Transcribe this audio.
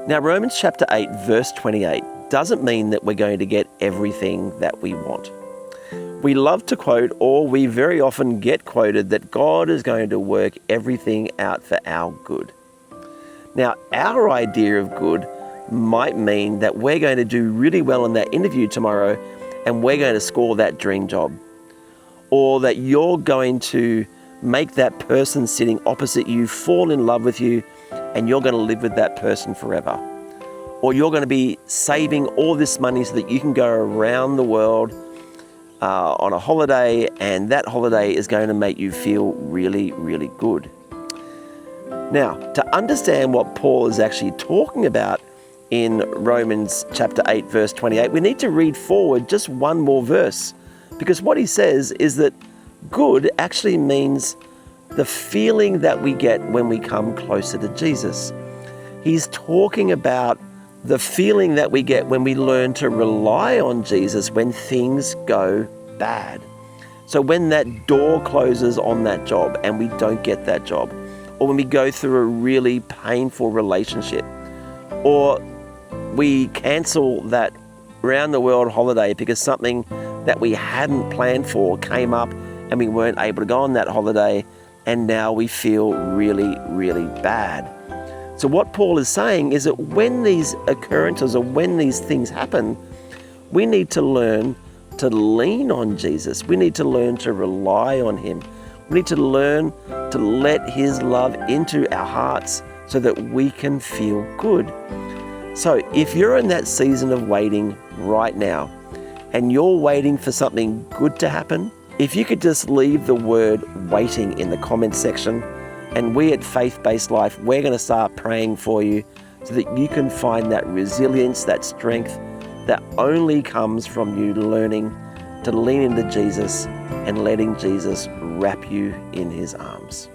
Now, Romans chapter 8, verse 28 doesn't mean that we're going to get everything that we want. We love to quote, or we very often get quoted, that God is going to work everything out for our good. Now, our idea of good might mean that we're going to do really well in that interview tomorrow and we're going to score that dream job. Or that you're going to make that person sitting opposite you fall in love with you and you're going to live with that person forever. Or you're going to be saving all this money so that you can go around the world on a holiday, and that holiday is going to make you feel really, really good. Now, to understand what Paul is actually talking about in Romans chapter 8, verse 28, we need to read forward just one more verse, because what he says is that good actually means the feeling that we get when we come closer to Jesus. He's talking about the feeling that we get when we learn to rely on Jesus when things go bad. So when that door closes on that job and we don't get that job, or when we go through a really painful relationship, or we cancel that round the world holiday because something that we hadn't planned for came up and we weren't able to go on that holiday, and now we feel really, really bad. So what Paul is saying is that when these occurrences or when these things happen, we need to learn to lean on Jesus. We need to learn to rely on him. We need to learn to let his love into our hearts so that we can feel good. So if you're in that season of waiting right now and you're waiting for something good to happen, if you could just leave the word waiting in the comments section, and we at Faith-Based Life, we're going to start praying for you so that you can find that resilience, that strength that only comes from you learning to lean into Jesus and letting Jesus wrap you in his arms.